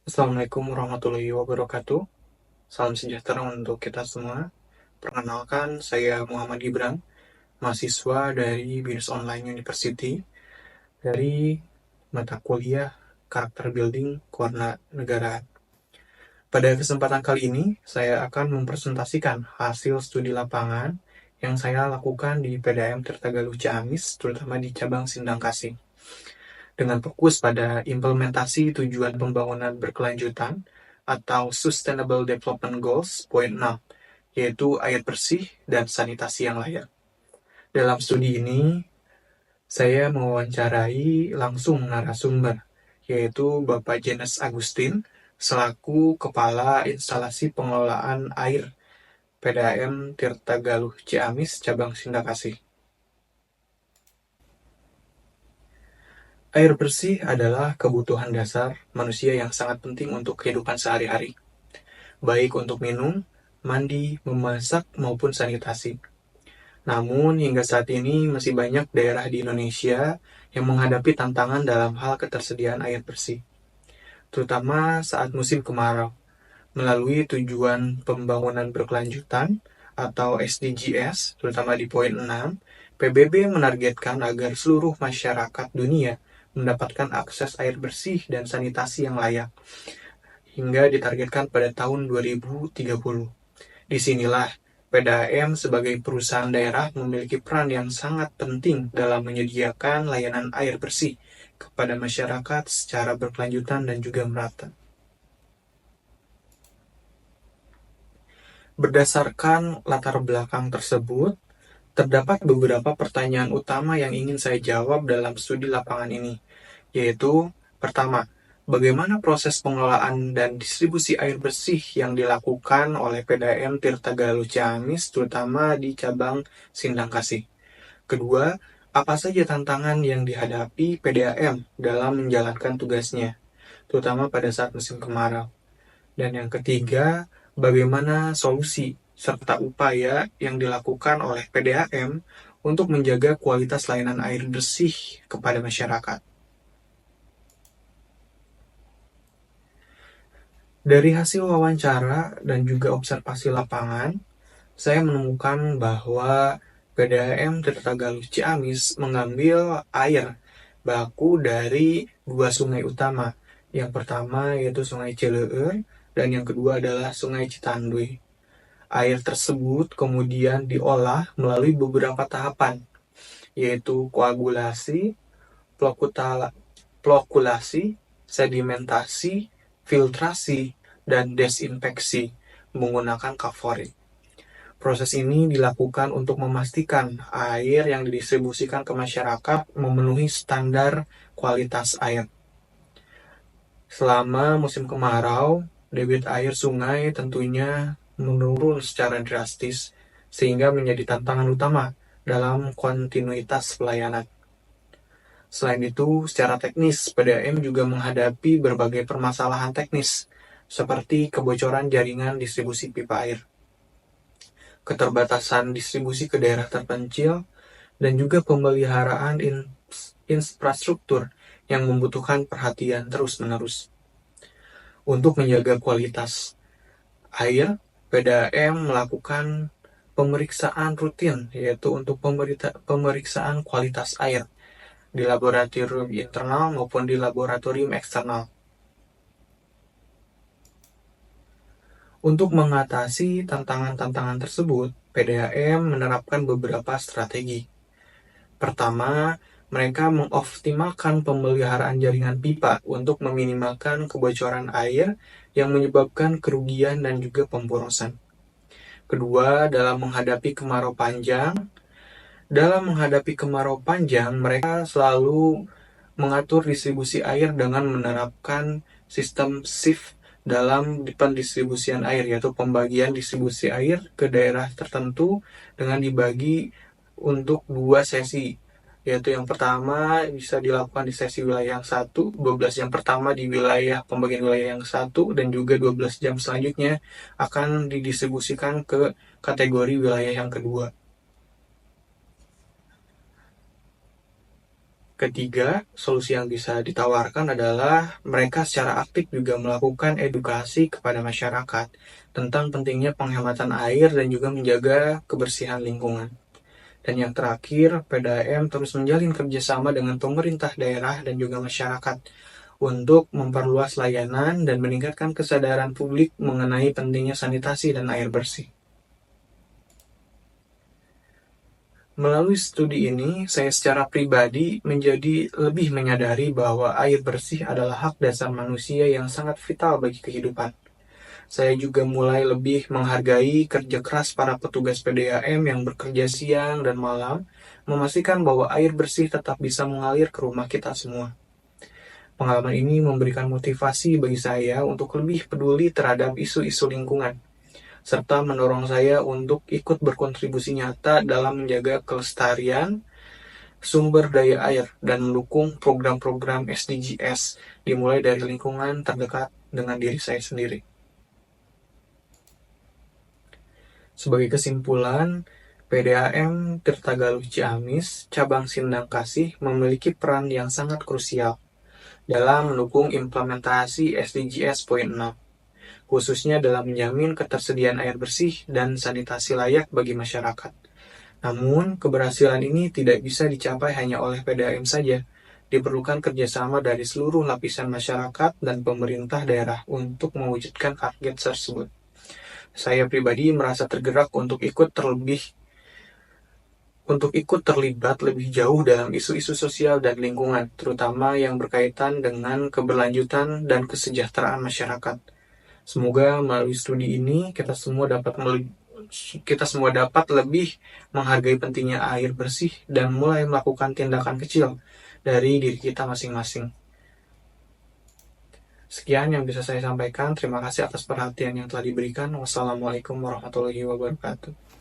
Assalamualaikum warahmatullahi wabarakatuh. Salam sejahtera untuk kita semua. Perkenalkan, saya Muhammad Gibran, mahasiswa dari BINUS Online University dari mata kuliah Karakter Building Kewarganegaraan. Pada kesempatan kali ini, saya akan mempresentasikan hasil studi lapangan yang saya lakukan di PDAM Tirtagaluh Ciamis, terutama di cabang Sindang Kasih, dengan fokus pada implementasi tujuan pembangunan berkelanjutan atau Sustainable Development Goals, poin 6, yaitu air bersih dan sanitasi yang layak. Dalam studi ini, saya mewawancarai langsung narasumber, yaitu Bapak Jenes Agustin, selaku Kepala Instalasi Pengelolaan Air PDAM Tirtagaluh Ciamis, Cabang Sindakasih. Air bersih adalah kebutuhan dasar manusia yang sangat penting untuk kehidupan sehari-hari, baik untuk minum, mandi, memasak, maupun sanitasi. Namun, hingga saat ini masih banyak daerah di Indonesia yang menghadapi tantangan dalam hal ketersediaan air bersih, terutama saat musim kemarau. Melalui tujuan pembangunan berkelanjutan atau SDGs, terutama di poin 6, PBB menargetkan agar seluruh masyarakat dunia mendapatkan akses air bersih dan sanitasi yang layak, hingga ditargetkan pada tahun 2030. Disinilah PDAM sebagai perusahaan daerah memiliki peran yang sangat penting dalam menyediakan layanan air bersih kepada masyarakat secara berkelanjutan dan juga merata. Berdasarkan latar belakang tersebut, terdapat beberapa pertanyaan utama yang ingin saya jawab dalam studi lapangan ini, yaitu pertama, bagaimana proses pengelolaan dan distribusi air bersih yang dilakukan oleh PDAM Tirtagaluh Ciamis, terutama di cabang Sindang Kasih? Kedua, apa saja tantangan yang dihadapi PDAM dalam menjalankan tugasnya, terutama pada saat musim kemarau? Dan yang ketiga, bagaimana solusi serta upaya yang dilakukan oleh PDAM untuk menjaga kualitas layanan air bersih kepada masyarakat. Dari hasil wawancara dan juga observasi lapangan, saya menemukan bahwa PDAM Tirtagaluh Ciamis mengambil air baku dari dua sungai utama. Yang pertama yaitu Sungai Cileueur dan yang kedua adalah Sungai Citanduy. Air tersebut kemudian diolah melalui beberapa tahapan, yaitu koagulasi, flokulasi, sedimentasi, filtrasi, dan desinfeksi menggunakan kaporit. Proses ini dilakukan untuk memastikan air yang didistribusikan ke masyarakat memenuhi standar kualitas air. Selama musim kemarau, debit air sungai tentunya menurun secara drastis, sehingga menjadi tantangan utama dalam kontinuitas pelayanan. Selain itu, secara teknis, PDAM juga menghadapi berbagai permasalahan teknis, seperti kebocoran jaringan distribusi pipa air, keterbatasan distribusi ke daerah terpencil, dan juga pemeliharaan infrastruktur yang membutuhkan perhatian terus-menerus. Untuk menjaga kualitas air, PDAM melakukan pemeriksaan rutin, yaitu untuk pemeriksaan kualitas air di laboratorium internal maupun di laboratorium eksternal. Untuk mengatasi tantangan-tantangan tersebut, PDAM menerapkan beberapa strategi. Pertama, mereka mengoptimalkan pemeliharaan jaringan pipa untuk meminimalkan kebocoran air yang menyebabkan kerugian dan juga pemborosan. Kedua, dalam menghadapi kemarau panjang, mereka selalu mengatur distribusi air dengan menerapkan sistem shift dalam pendistribusian air, yaitu pembagian distribusi air ke daerah tertentu dengan dibagi untuk dua sesi, yaitu yang pertama bisa dilakukan di sesi wilayah yang 1, 12 jam pertama di wilayah pembagian wilayah yang 1, dan juga 12 jam selanjutnya akan didistribusikan ke kategori wilayah yang kedua. Ketiga, solusi yang bisa ditawarkan adalah mereka secara aktif juga melakukan edukasi kepada masyarakat tentang pentingnya penghematan air dan juga menjaga kebersihan lingkungan. Dan yang terakhir, PDAM terus menjalin kerjasama dengan pemerintah daerah dan juga masyarakat untuk memperluas layanan dan meningkatkan kesadaran publik mengenai pentingnya sanitasi dan air bersih. Melalui studi ini, saya secara pribadi menjadi lebih menyadari bahwa air bersih adalah hak dasar manusia yang sangat vital bagi kehidupan. Saya juga mulai lebih menghargai kerja keras para petugas PDAM yang bekerja siang dan malam, memastikan bahwa air bersih tetap bisa mengalir ke rumah kita semua. Pengalaman ini memberikan motivasi bagi saya untuk lebih peduli terhadap isu-isu lingkungan, serta mendorong saya untuk ikut berkontribusi nyata dalam menjaga kelestarian sumber daya air dan mendukung program-program SDGs dimulai dari lingkungan terdekat dengan diri saya sendiri. Sebagai kesimpulan, PDAM Tirtagaluh Ciamis, cabang Sindang Kasih memiliki peran yang sangat krusial dalam mendukung implementasi SDGs poin 6, khususnya dalam menjamin ketersediaan air bersih dan sanitasi layak bagi masyarakat. Namun, keberhasilan ini tidak bisa dicapai hanya oleh PDAM saja. Diperlukan kerjasama dari seluruh lapisan masyarakat dan pemerintah daerah untuk mewujudkan target tersebut. Saya pribadi merasa tergerak untuk ikut terlibat lebih jauh dalam isu-isu sosial dan lingkungan, terutama yang berkaitan dengan keberlanjutan dan kesejahteraan masyarakat. Semoga melalui studi ini kita semua dapat lebih menghargai pentingnya air bersih dan mulai melakukan tindakan kecil dari diri kita masing-masing. Sekian yang bisa saya sampaikan. Terima kasih atas perhatian yang telah diberikan. Wassalamualaikum warahmatullahi wabarakatuh.